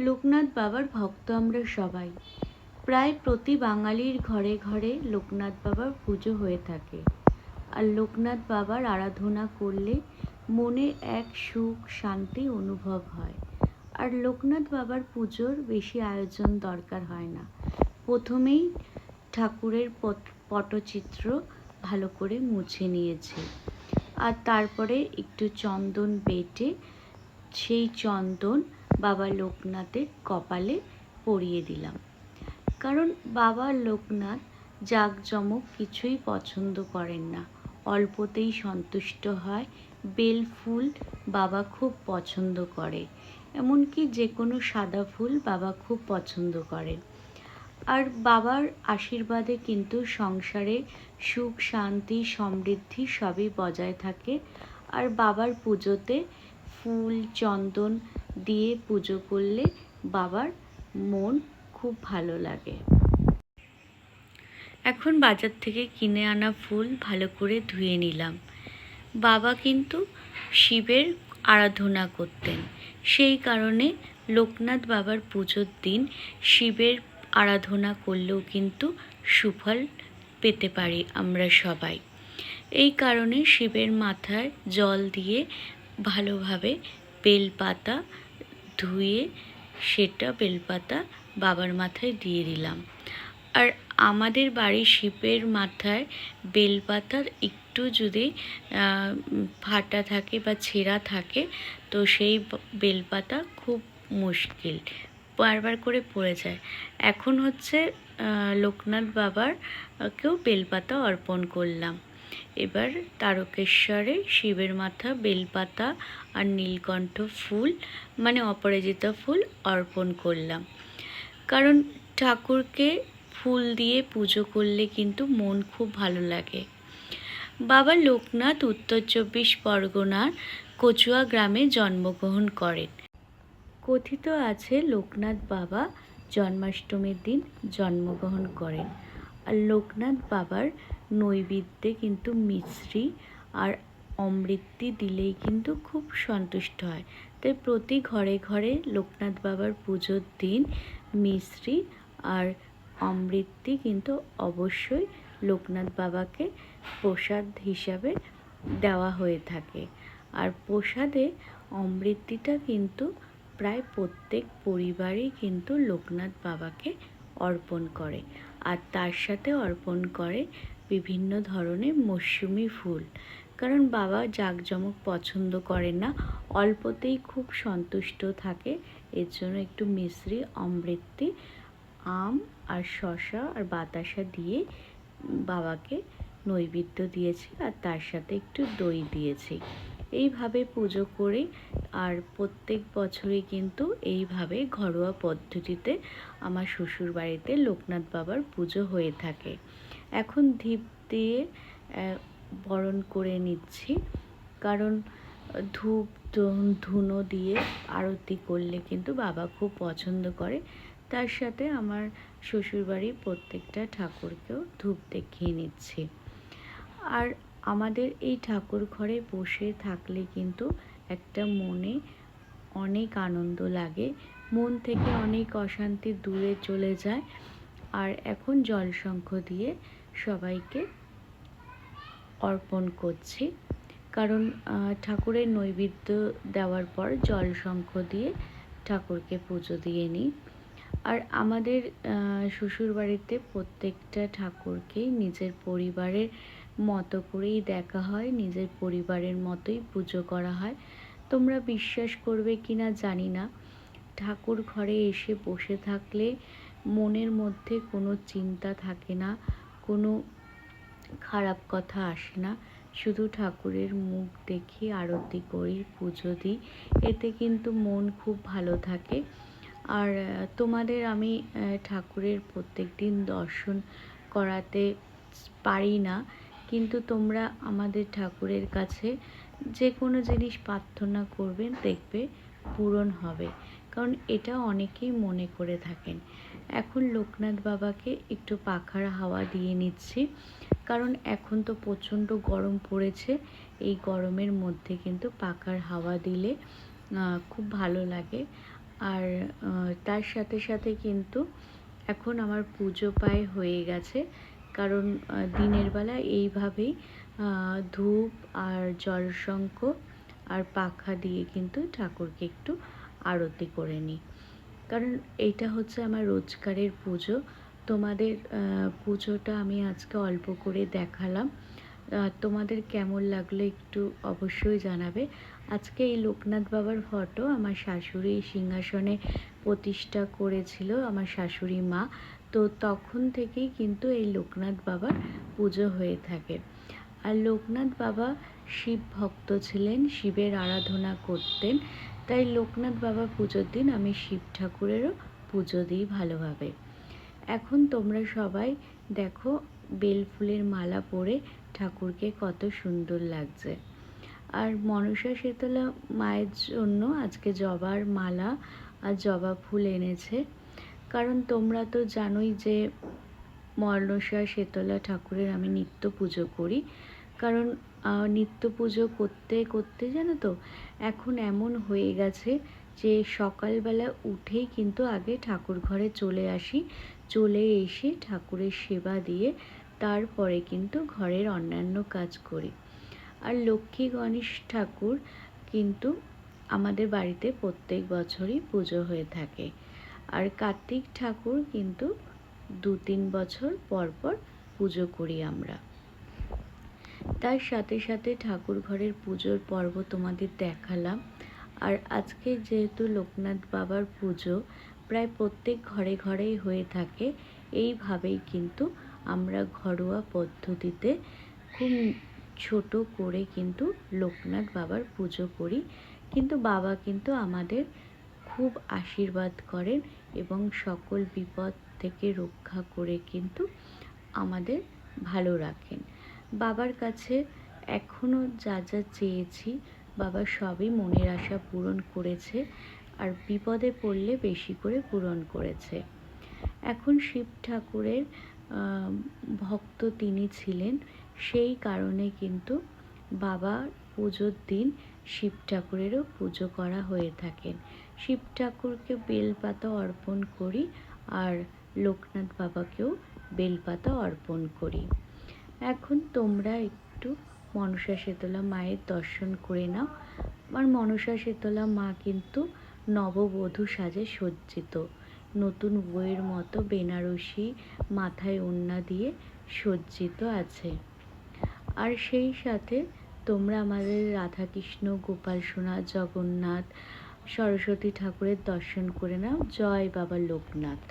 লোকনাথ বাবার ভক্ত আমরা সবাই। প্রায় প্রতি বাঙালির ঘরে ঘরে লোকনাথ বাবার পুজো হয়ে থাকে। আর লোকনাথ বাবার আরাধনা করলে মনে এক সুখ শান্তি অনুভব হয়। আর লোকনাথ বাবার পুজোর বেশি আয়োজন দরকার হয় না। প্রথমেই ঠাকুরের পটচিত্র ভালো করে মুছে নিয়েছি, আর তারপরে একটু চন্দন বেটে সেই চন্দন বাবা লোকনাথের কপালে পরিয়ে দিলাম। কারণ বাবা লোকনাথ জাঁকজমক কিছুই পছন্দ করেন না, অল্পতেই সন্তুষ্ট হয়। বেল ফুল বাবা খুব পছন্দ করে, এমনকি যে কোনো সাদা ফুল বাবা খুব পছন্দ করেন। আর বাবার আশীর্বাদে কিন্তু সংসারে সুখ শান্তি সমৃদ্ধি সবই বজায় থাকে। আর বাবার পুজোতে ফুল চন্দন দিয়ে পুজো করলে বাবার মন খুব ভালো লাগে। এখন বাজার থেকে কিনে আনা ফুল ভালো করে ধুয়ে নিলাম। বাবা কিন্তু শিবের আরাধনা করতেন, সেই কারণে লোকনাথ বাবার পুজোর দিন শিবের আরাধনা করলেও কিন্তু সুফল পেতে পারি আমরা সবাই। এই কারণে শিবের মাথায় জল দিয়ে ভালোভাবে বেলপাতা ধুয়ে সেটা বেলপাতা বাবার মাথায় দিয়ে দিলাম। আর আমাদের বাড়ির শিবের মাথায় বেলপাতার একটু যদি ফাটা থাকে বা ছেঁড়া থাকে, তো সেই বেলপাতা খুব মুশকিল, বারবার করে পড়ে যায়। এখন হচ্ছে লোকনাথ বাবার কেও বেলপাতা অর্পণ করলাম। এবার তারকেশ্বরে শিবের মাথা বেলপাতা আর নীলকণ্ঠ ফুল মানে অপরাজিতা ফুল অর্পণ করলাম। কারণ ঠাকুরকে ফুল দিয়ে পুজো করলে কিন্তু মন খুব ভালো লাগে। বাবা লোকনাথ উত্তর ২৪ পরগনার কচুয়া গ্রামে জন্মগ্রহণ করেন। কথিত আছে লোকনাথ বাবা জন্মাষ্টমীর দিন জন্মগ্রহণ করেন। আর লোকনাথ বাবার নৈবেদ্যে কিন্তু মিশ্রি আর অমৃতি দিলেই কিন্তু খুব সন্তুষ্ট হয়। তাই প্রতি ঘরে ঘরে লোকনাথ বাবার পুজোর দিন মিশ্রি আর অমৃতি কিন্তু অবশ্যই লোকনাথ বাবাকে প্রসাদ হিসাবে দেওয়া হয়ে থাকে। আর প্রসাদে অমৃতিটা কিন্তু প্রায় প্রত্যেক পরিবারই কিন্তু লোকনাথ বাবাকে অর্পণ করে। আর তার সাথে অর্পণ করে বিভিন্ন ধরনের মৌসুমি ফুল। কারণ বাবা জাঁকজমক পছন্দ করেন না, অল্পতেই খুব সন্তুষ্ট থাকে। এর জন্য একটু মিশ্রি অমৃতি আম আর শসা আর বাতাসা দিয়ে বাবাকে নৈবেদ্য দিয়েছি, আর তার সাথে একটু দই দিয়েছি। এইভাবে পুজো করি। আর প্রত্যেক বছরই কিন্তু এইভাবে ঘরোয়া পদ্ধতিতে আমার শ্বশুর বাড়িতে লোকনাথ বাবার পুজো হয়ে থাকে। এখন ধীপ দিয়ে বরণ করে নিচ্ছি, কারণ ধূপ ধুনো দিয়ে আরতি করলে কিন্তু বাবা খুব পছন্দ করে। তার সাথে আমার শ্বশুরবাড়ির প্রত্যেকটা ঠাকুরকেও ধূপ দেখিয়ে নিচ্ছি। আর আমাদের এই ঠাকুর ঘরে বসে থাকলে কিন্তু একটা মনে অনেক আনন্দ লাগে, মন থেকে অনেক অশান্তি দূরে চলে যায়। আর এখন জলশঙ্খ দিয়ে সবাইকে অর্পণ করছি, কারণ ঠাকুরের নৈবেদ্য দেওয়ার পর জলশঙ্খ দিয়ে ঠাকুরকে পুজো দিয়ে নিই। আর আমাদের শ্বশুরবাড়িতে প্রত্যেকটা ঠাকুরকেই নিজের পরিবারের মতো করেই দেখা হয়, নিজের পরিবারের মতোই পুজো করা হয়। তোমরা বিশ্বাস করবে কি না জানি না, ঠাকুর ঘরে এসে বসে থাকলে মনের মধ্যে কোনো চিন্তা থাকে না, কোনো খারাপ কথা আসে না। শুধু ঠাকুরের মুখ দেখি, আরতি করি, পুজো দিই, এতে কিন্তু মন খুব ভালো থাকে। আর তোমাদের আমি ঠাকুরের প্রত্যেক দিন দর্শন করাতে পারি না, কিন্তু তোমরা আমাদের ঠাকুরের কাছে যে কোনো জিনিস প্রার্থনা করবে, দেখবে পূরণ হবে। কারণ এটা অনেকেই মনে করে থাকেন। এখন লোকনাথ বাবাকে একটু পাখার হাওয়া দিয়ে নিচ্ছি, কারণ এখন তো প্রচণ্ড গরম পড়েছে। এই গরমের মধ্যে কিন্তু পাখার হাওয়া দিলে খুব ভালো লাগে। আর তার সাথে সাথে কিন্তু এখন আমার পুজো প্রায় হয়ে গেছে, কারণ দিনের বেলা এইভাবেই ধূপ আর জলশঙ্খ আর পাখা দিয়ে কিন্তু ঠাকুরকে একটু আরতি করে নিই, কারণ এইটা হচ্ছে আমার রোজকারের পুজো। তোমাদের পুজোটা আমি আজকে অল্প করে দেখালাম, তোমাদের কেমন লাগলো একটু অবশ্যই জানাবে। আজকে এই লোকনাথ বাবার ফটো আমার শাশুড়ি সিংহাসনে প্রতিষ্ঠা করেছিল, আমার শাশুড়ি মা। তো তখন থেকেই কিন্তু এই লোকনাথ বাবার পুজো হয়ে থাকে। আর লোকনাথ বাবা শিব ভক্ত ছিলেন, শিবের আরাধনা করতেন, তাই লোকনাথ বাবা পুজোর দিন আমি শিব ঠাকুরেরও পুজো দিই ভালোভাবে। এখন তোমরা সবাই দেখো বেল ফুলের মালা পরে ঠাকুরকে কত সুন্দর লাগছে। আর মনসা শীতলা মায়ের জন্য আজকে জবার মালা আর জবা ফুল এনেছে, কারণ তোমরা তো জানোই যে মনসা শীতলা ঠাকুরের আমি নিত্য পুজো করি। কারণ নিত্য পুজো করতে করতে জানো তো এখন এমন হয়ে গেছে যে সকালবেলা উঠেই কিন্তু আগে ঠাকুর ঘরে চলে আসি, চলে এসে ঠাকুরের সেবা দিয়ে তারপরে কিন্তু ঘরের অন্যান্য কাজ করি। আর লক্ষ্মী গণেশ ঠাকুর কিন্তু আমাদের বাড়িতে প্রত্যেক বছরই পুজো হয়ে থাকে। আর কার্তিক ঠাকুর কিন্তু 2-3 বছর পর পর পুজো করি আমরা। তার সাথে সাথে ঠাকুর ঘরের পুজোর পর্ব তোমাদের দেখালাম। আর আজকে যেহেতু লোকনাথ বাবার পুজো প্রায় প্রত্যেক ঘরে ঘরেই হয়ে থাকে, এইভাবেই কিন্তু আমরা ঘরোয়া পদ্ধতিতে খুব ছোট করে কিন্তু লোকনাথ বাবার পুজো করি। কিন্তু বাবা কিন্তু আমাদের খুব আশীর্বাদ করেন এবং সকল বিপদ থেকে রক্ষা করে কিন্তু আমাদের ভালো রাখেন। বাবার কাছে এখনও যা যা চেয়েছি বাবা সবই মনের আশা পূরণ করেছে, আর বিপদে পড়লে বেশি করে পূরণ করেছে। এখন শিব ঠাকুরের ভক্ত তিনি ছিলেন, সেই কারণে কিন্তু বাবার পুজোর দিন শিব ঠাকুরেরও পুজো করা হয়ে থাকেন। শিব ঠাকুরকে বেলপাতা অর্পণ করি আর লোকনাথ বাবাকেও বেলপাতা অর্পণ করি। এখন তোমরা একটু মনসা শীতলা মায়ের দর্শন করে নাও। আমার মনসা শীতলা মা কিন্তু নববধূ সাজে সজ্জিত, নতুন বইয়ের মতো বেনারসি মাথায় ওড়না দিয়ে সজ্জিত আছে। আর সেই সাথে তোমরা আমাদের রাধাকৃষ্ণ, গোপাল সোনা, জগন্নাথ, সরস্বতী ঠাকুরের দর্শন করে নাও। জয় বাবা লোকনাথ।